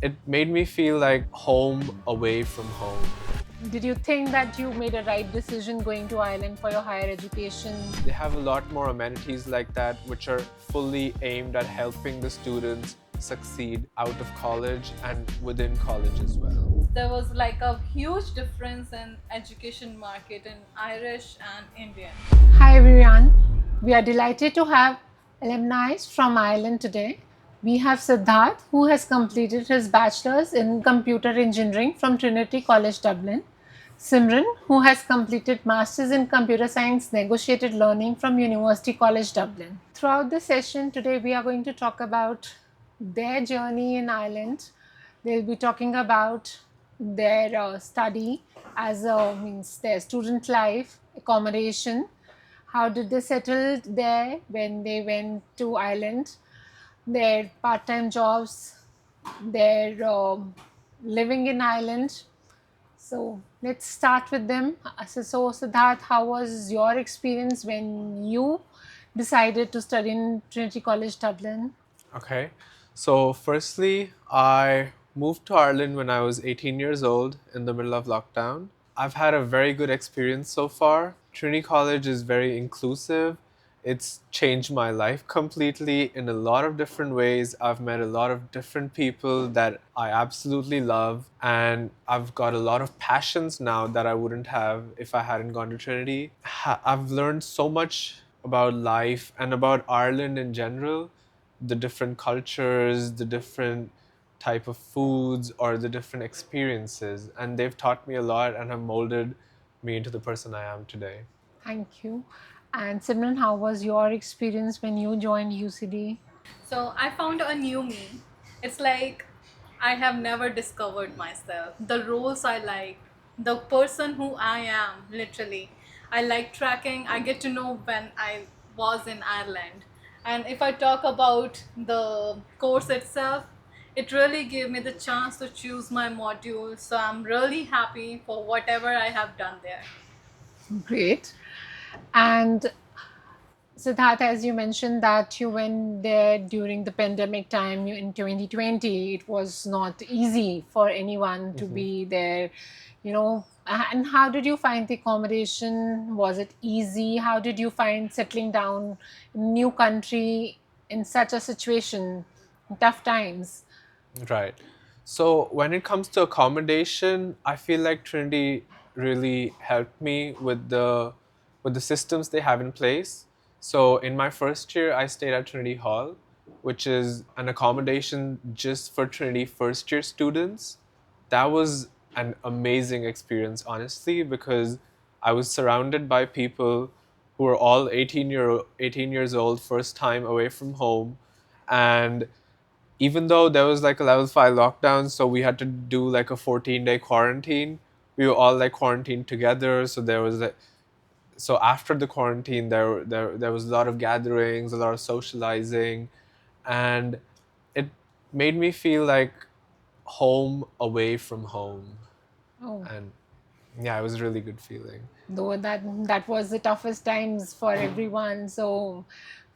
It made me feel like home away from home. Did you think that you made a right decision going to Ireland for your higher education? They have a lot more amenities like that, which are fully aimed at helping the students succeed out of college and within college as well. There was like a huge difference in education market in Irish and Indian. Hi everyone. We are delighted to have alumni from Ireland today. We have Siddharth, who has completed his bachelor's in computer engineering from Trinity College Dublin. Simran, who has completed master's in computer science negotiated learning from University College Dublin. Throughout the session today, we are going to talk about their journey in Ireland. They'll be talking about their study as means their student life, accommodation, how did they settle there when they went to Ireland, their part-time jobs, their living in Ireland. So let's start with them. So Siddharth, how was your experience when you decided to study in Trinity College Dublin? Okay, so firstly, I moved to Ireland when I was 18 years old in the middle of lockdown. I've had a very good experience so far. Trinity College is very inclusive. It's changed my life completely in a lot of different ways. I've met a lot of different people that I absolutely love, and I've got a lot of passions now that I wouldn't have if I hadn't gone to Trinity. I've learned so much about life and about Ireland in general, the different cultures, the different type of foods or the different experiences, and they've taught me a lot and have molded me into the person I am today. Thank you. And Simran, how was your experience when you joined UCD? So I found a new me. It's like I have never discovered myself, the roles I like, the person who I am, literally. I like tracking. I get to know when I was in Ireland. And if I talk about the course itself, it really gave me the chance to choose my module. So I'm really happy for whatever I have done there. Great. And Siddharth, as you mentioned that you went there during the pandemic time in 2020, it was not easy for anyone to be there, you know. And how did you find the accommodation? Was it easy? How did you find settling down in a new country in such a situation, in tough times? Right. So when it comes to accommodation, I feel like Trinity really helped me with the systems they have in place. So in my first year, I stayed at Trinity Hall, which is an accommodation just for Trinity first year students. That was an amazing experience, honestly, because I was surrounded by people who were all 18 years old, first time away from home, and even though there was like a level 5 lockdown, so we had to do like a 14-day quarantine. We were all like quarantined together, so there was like, so after the quarantine there was a lot of gatherings, a lot of socializing, and it made me feel like home away from home. Oh, And yeah, it was a really good feeling. though that was the toughest times for everyone. So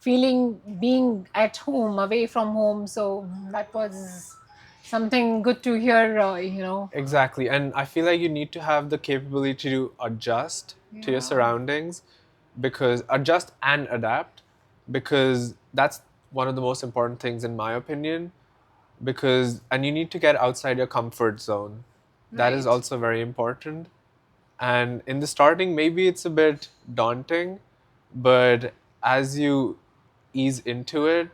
feeling being at home, away from home. So that was something good to hear. Exactly. And I feel like you need to have the capability to adjust to your Yeah. surroundings, because adjust and adapt, because that's one of the most important things in my opinion, because and you need to get outside your comfort zone. That is Right. also very important. And in the starting maybe it's a bit daunting, but as you ease into it,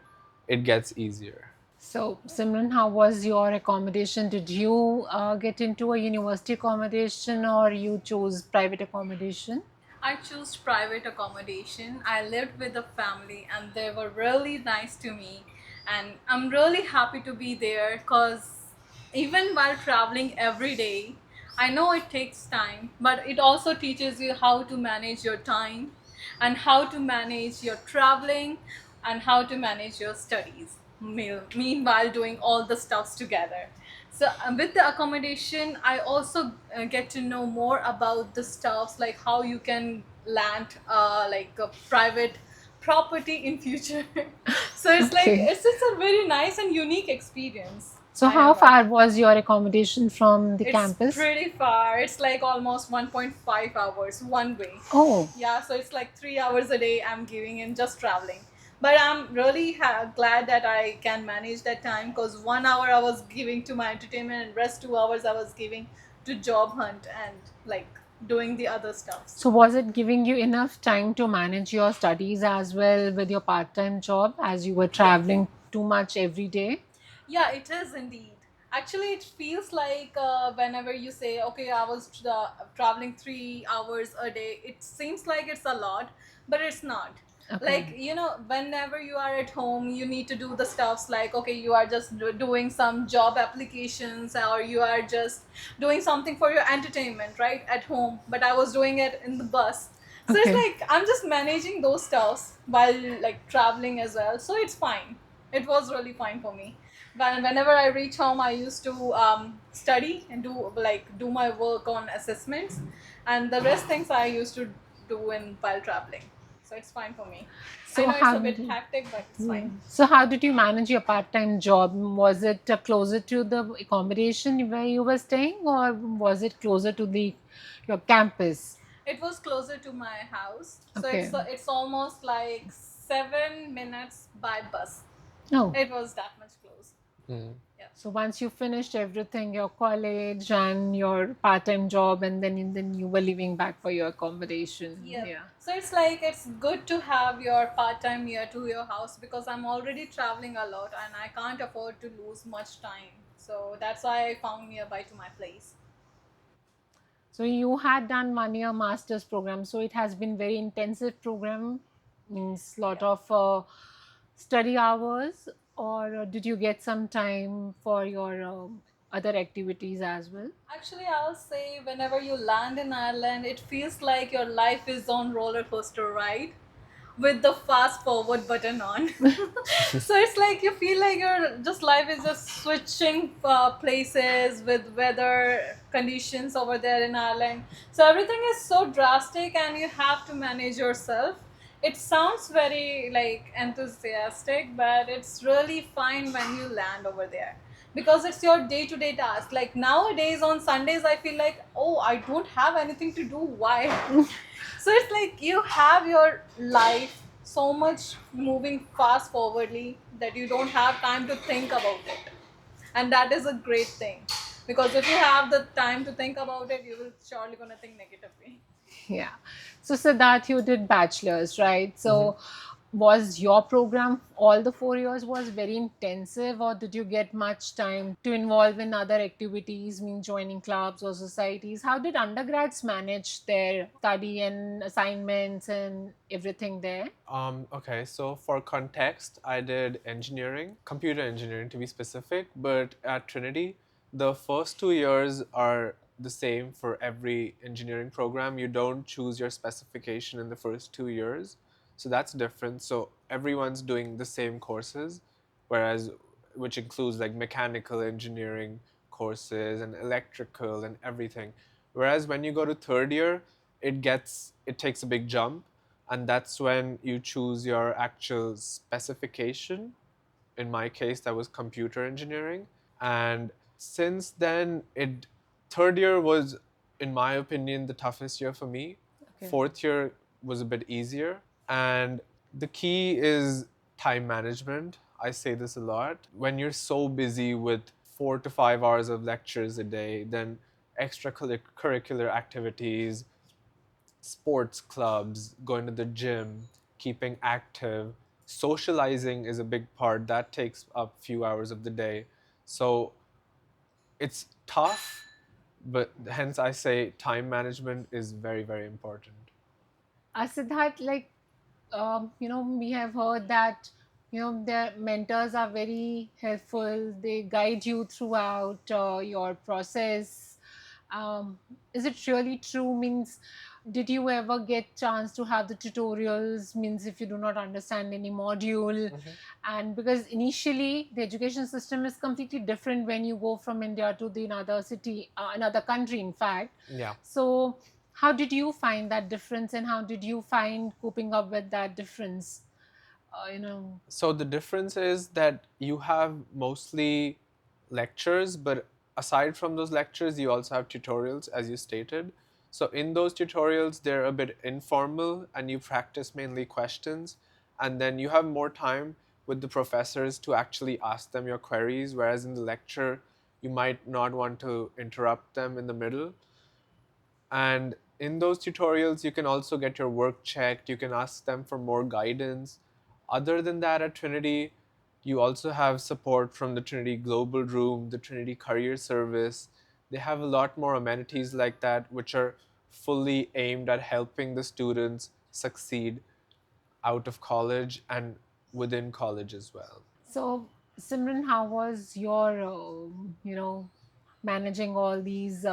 it gets easier. So, Simran, how was your accommodation? Did you get into a university accommodation or you chose private accommodation? I chose private accommodation. I lived with a family and they were really nice to me. And I'm really happy to be there because even while traveling every day, I know it takes time, but it also teaches you how to manage your time and how to manage your traveling and how to manage your studies. Meanwhile, doing all the stuffs together. So with the accommodation, I also get to know more about the stuffs like how you can land like a private property in future. So it's like Okay. it's a very nice and unique experience. So, I how am at. far was your accommodation from the It's campus? pretty far. It's like almost 1.5 hours one way. Oh, Yeah, so it's like 3 hours a day I'm giving in just traveling. But I'm really glad that I can manage that time because 1 hour I was giving to my entertainment and rest 2 hours I was giving to job hunt and like doing the other stuffs. so was it giving you enough time to manage your studies as well with your part time job as you were Yeah. traveling too much every day? Yeah, it is indeed. Actually, it feels like whenever you say, okay, I was traveling 3 hours a day, it seems like it's a lot, but it's not. Okay. Like, whenever you are at home, you need to do the stuffs like, okay, you are just doing some job applications or you are just doing something for your entertainment, right, at home. But I was doing it in the bus. So it's Okay. like I'm just managing those stuffs while like traveling as well. So it's fine. It was really fine for me. But whenever I reach home, I used to study and do my work on assessments, and the rest things I used to do in while traveling. So it's fine for me. I So know it's how a did bit you? hectic, but it's Yeah. fine. So how did you manage your part-time job? Was it closer to the accommodation where you were staying, or was it closer to the your campus? It was closer to my house, so Okay. it's almost like 7 minutes by bus. Oh, It was that much close. Mm. Yeah. so once you finished everything, your college and your part-time job, and then you were leaving back for your accommodation. Yep. Yeah. So it's like it's good to have your part time near to your house because I'm already traveling a lot and I can't afford to lose much time. So that's why I found nearby to my place. So you had done 1 year master's program. So it has been very intensive program, means lot Yeah. of study hours, or did you get some time for your other activities as well? Actually, I'll say whenever you land in Ireland, it feels like your life is on roller coaster ride with the fast forward button on. So it's like you feel like your just life is just switching places with weather conditions over there in Ireland. So everything is so drastic and you have to manage yourself. It sounds very like enthusiastic, but it's really fine when you land over there because it's your day to day task. Like nowadays on Sundays, I feel like, oh, I don't have anything to do. Why? So it's like you have your life so much moving fast forwardly that you don't have time to think about it. And that is a great thing because if you have the time to think about it, you will surely gonna think negatively. Yeah. So Siddharth, you did bachelor's, right? Mhm. So was your program all the 4 years was very intensive, or did you get much time to involve in other activities, mean joining clubs or societies? How did undergrads manage their study and assignments and everything there? Okay, so for context, I did engineering, computer engineering to be specific, but at Trinity, the first 2 years are the same for every engineering program. You don't choose your specification in the first 2 years. So that's different. So everyone's doing the same courses, whereas, which includes like mechanical engineering courses and electrical and everything. Whereas when you go to third year, it takes a big jump, and that's when you choose your actual specification. In my case, that was computer engineering. And since then, it third year was, in my opinion, the toughest year for me. Okay. Fourth year was a bit easier. And the key is time management. I say this a lot. When you're so busy with 4 to 5 hours of lectures a day, then extracurricular activities, sports clubs, going to the gym, keeping active, socializing is a big part. That takes up few hours of the day. So it's tough, but hence I say time management is very, very important. Siddharth, like, we have heard that, their mentors are very helpful. They guide you throughout your process. Is it really true? Means, did you ever get chance to have the tutorials? Means, if you do not understand any module, Mhm. and because initially the education system is completely different when you go from India to the another city, another country, in fact. Yeah. So how did you find that difference, and how did you find coping up with that difference? You know. So the difference is that you have mostly lectures, but aside from those lectures, you also have tutorials, as you stated. So in those tutorials, they're a bit informal and you practice mainly questions, and then you have more time with the professors to actually ask them your queries, whereas in the lecture, you might not want to interrupt them in the middle. And in those tutorials, you can also get your work checked. You can ask them for more guidance. Other than that, at Trinity, you also have support from the Trinity Global Room, the Trinity Career Service. They have a lot more amenities like that, which are fully aimed at helping the students succeed out of college and within college as well. So, Simran, how was your, managing all these?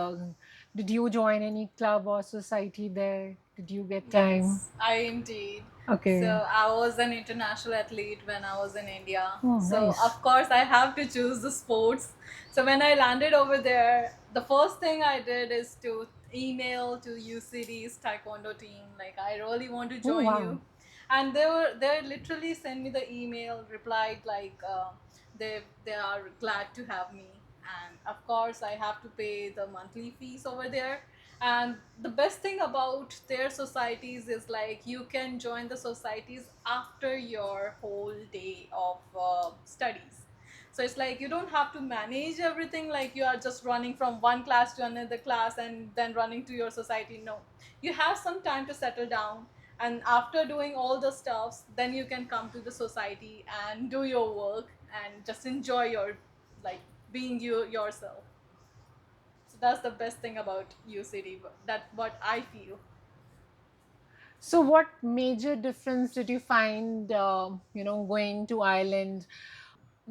Did you join any club or society there? Did you get time? Yes, I indeed. So Okay. I was an international athlete when I was in India. Oh, So nice. of course I have to choose the sports. So when I landed over there, the first thing I did is to email to UCD's taekwondo team. Like I really want to Oh, join wow. you, and they literally sent me the email, replied like they are glad to have me, and of course I have to pay the monthly fees over there. And the best thing about their societies is like you can join the societies after your whole day of studies. So it's like you don't have to manage everything, like you are just running from one class to another class and then running to your society. No, you have some time to settle down, and after doing all the stuffs, then you can come to the society and do your work and just enjoy your, like, being you yourself. So that's the best thing about UCD. That what I feel. So, what major difference did you find, going to Ireland?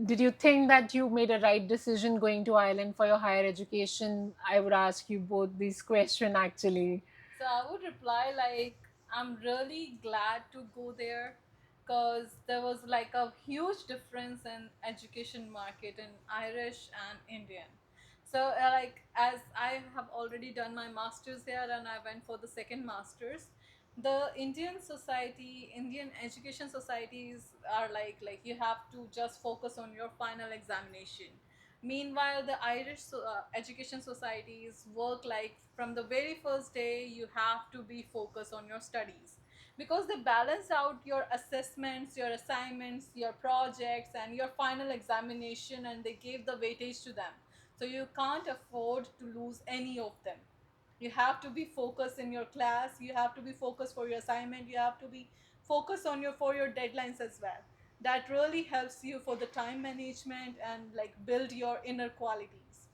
Did you think that you made a right decision going to Ireland for your higher education? I would ask you both these questions actually. So I would reply like I'm really glad to go there because there was like a huge difference in education market in Irish and Indian. So like as I have already done my masters here and I went for the second masters, the Indian society, Indian education societies are like you have to just focus on your final examination. Meanwhile, the Irish education societies work like from the very first day you have to be focused on your studies, because they balance out your assessments, your assignments, your projects, and your final examination, and they give the weightage to them. So you can't afford to lose any of them. You have to be focused in your class, you have to be focused for your assignment, you have to be focused on your for your deadlines as well. That really helps you for the time management and like build your inner qualities.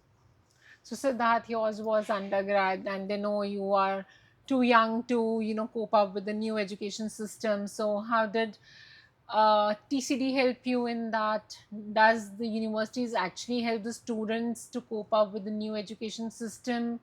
So Siddharth, yours was undergrad, and they know you are too young to, cope up with the new education system. So how did TCD help you in that? Does the universities actually help the students to cope up with the new education system,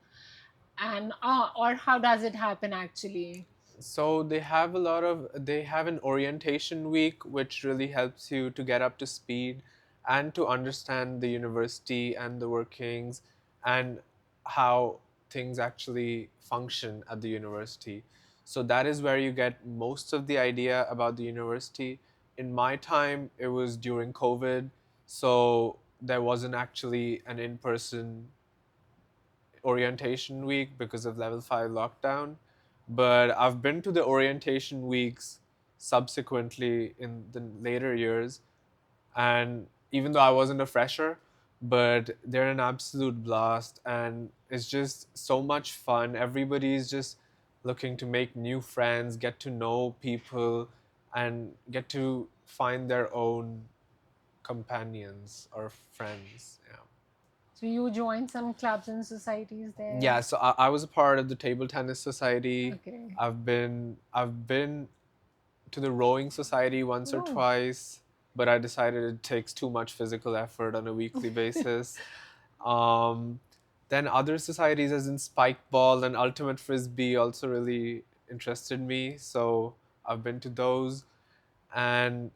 and or how does it happen actually? So they have an orientation week which really helps you to get up to speed and to understand the university and the workings and how things actually function at the university. So that is where you get most of the idea about the university. In my time, it was during COVID, so there wasn't actually an in-person orientation week because of level 5 lockdown, but I've been to the orientation weeks subsequently in the later years, and even though I wasn't a fresher, but they're an absolute blast and it's just so much fun. Everybody's just looking to make new friends, get to know people, and get to find their own companions or friends. Yeah. So you joined some clubs and societies there. Yeah, so I was a part of the table tennis society. Okay. I've been to the rowing society once or Oh. twice, but I decided it takes too much physical effort on a weekly basis. Um, then other societies, as in spike ball and ultimate frisbee, also really interested me. So I've been to those, and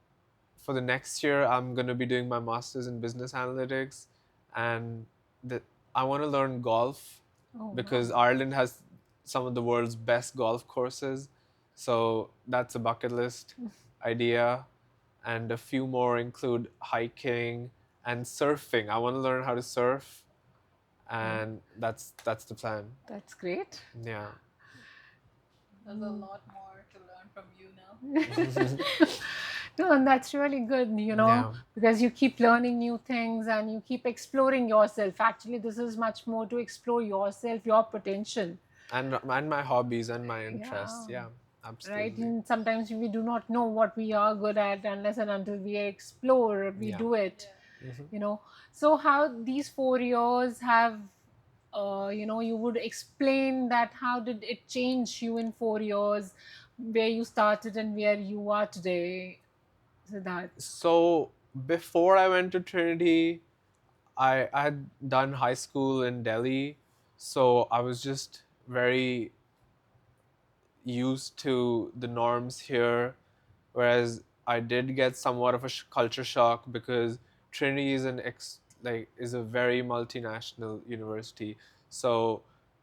for the next year, I'm going to be doing my master's in business analytics, and the, I want to learn golf Oh, because wow. Ireland has some of the world's best golf courses. So that's a bucket list idea. And a few more include hiking and surfing. I want to learn how to surf, and that's the plan. That's great. Yeah. There's a lot more to learn from you now. No, and that's really good, Yeah. because you keep learning new things and you keep exploring yourself. Actually, this is much more to explore yourself, your potential. And my hobbies and my interests. Yeah. Yeah, Right. absolutely. And sometimes we do not know what we are good at unless and until we explore, we Yeah. do it, Yeah. you know. So, how these 4 years have, you would explain that how did it change you in 4 years, where you started and where you are today, Siddharth? So before I went to Trinity, I had done high school in Delhi, so I was just very used to the norms here, whereas I did get somewhat of a culture shock because Trinity is is a very multinational university. So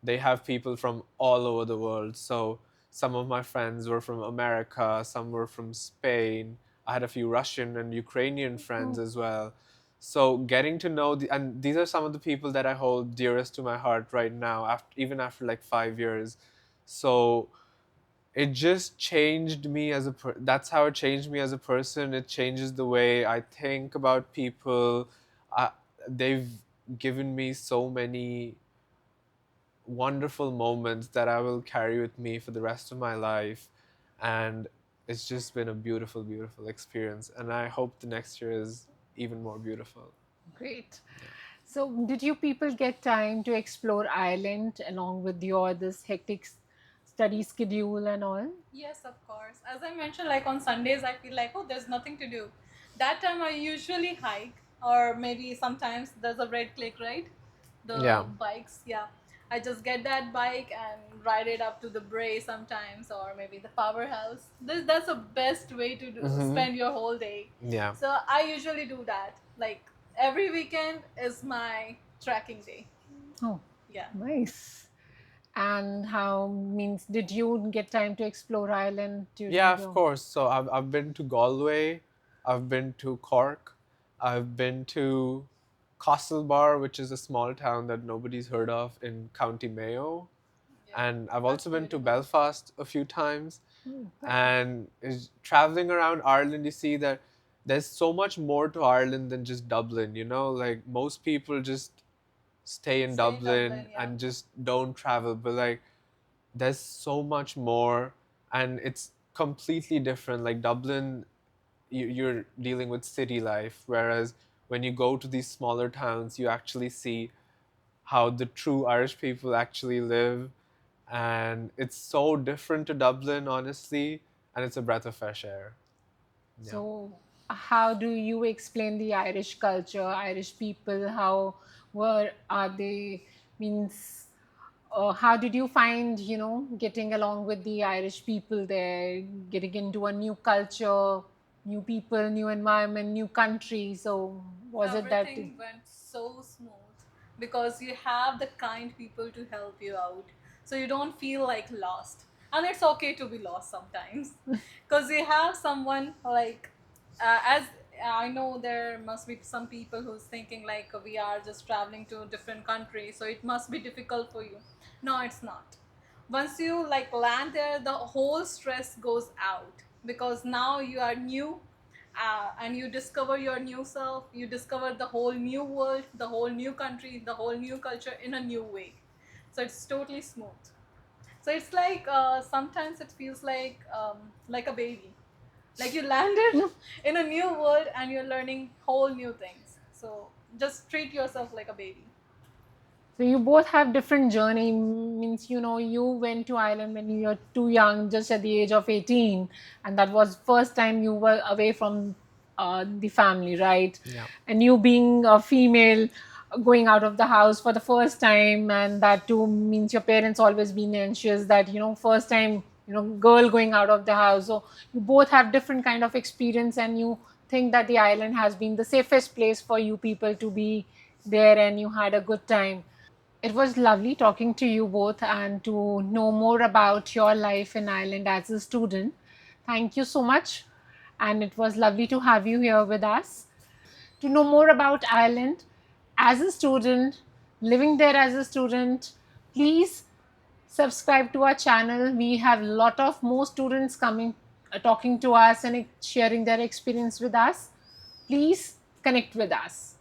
they have people from all over the world. So some of my friends were from America, some were from Spain. I had a few Russian and Ukrainian friends Oh, as well. So getting to know and these are some of the people that I hold dearest to my heart right now, even after like 5 years. So it just changed me as that's how it changed me as a person. It changes the way I think about people. I, they've given me so many wonderful moments that I will carry with me for the rest of my life, and it's just been a beautiful, beautiful experience, and I hope the next year is even more beautiful. great. So, did you people get time to explore Ireland along with your this hectic study schedule and all? Yes, of course. As I mentioned, like on Sundays, I feel like, oh, there's nothing to do. That time I usually hike, or maybe sometimes there's a red click, right? The Yeah. bikes, yeah. I just get that bike and ride it up to the Bray sometimes, or maybe the powerhouse. That's the best way to Hmm. spend your whole day. Yeah. So I usually do that. Like every weekend is my trekking day. Oh, Yeah. nice. And how means did you get time to explore Ireland Yeah, during of your? course. So I've been to Galway, I've been to Cork, I've been to Castlebar, which is a small town that nobody's heard of in County Mayo, Yeah. and I've That's also been to beautiful. Belfast a few times. Oh, And is traveling around Ireland, you see that there's so much more to Ireland than just Dublin. Like most people just stay in Stay in Dublin Dublin, yeah. and just don't travel, but like there's so much more, and it's completely different. Like Dublin, you're dealing with city life, whereas when you go to these smaller towns you actually see how the true Irish people actually live, and it's so different to Dublin, honestly, and it's a breath of fresh air. Yeah. so how do you explain the Irish culture, Irish people? How were are they? Means, how did you find getting along with the Irish people there, getting into a new culture, new people, new environment, new country? So was it that? Everything went so smooth because you have the kind people to help you out, so you don't feel like lost. And it's okay to be lost sometimes because you have someone like, as I know there must be some people who's thinking like we are just traveling to a different country, so it must be difficult for you. No, it's not. Once you like land there, the whole stress goes out because now you are new, and you discover your new self, you discover the whole new world, the whole new country, the whole new culture in a new way. So it's totally smooth. So it's like, sometimes it feels like a baby, like you landed in a new world and you're learning whole new things. So just treat yourself like a baby. So you both have different journey. Means you went to Ireland when you were too young, just at the age of 18, and that was first time you were away from the family, right? Yeah. And you being a female, going out of the house for the first time, and that too means your parents always been anxious that first time girl going out of the house. So you both have different kind of experience, and you think that the island has been the safest place for you people to be there, and you had a good time. It was lovely talking to you both and to know more about your life in Ireland as a student. Thank you so much. And it was lovely to have you here with us. To know more about Ireland as a student, living there as a student, please subscribe to our channel. We have a lot of more students coming, talking to us and sharing their experience with us. Please connect with us.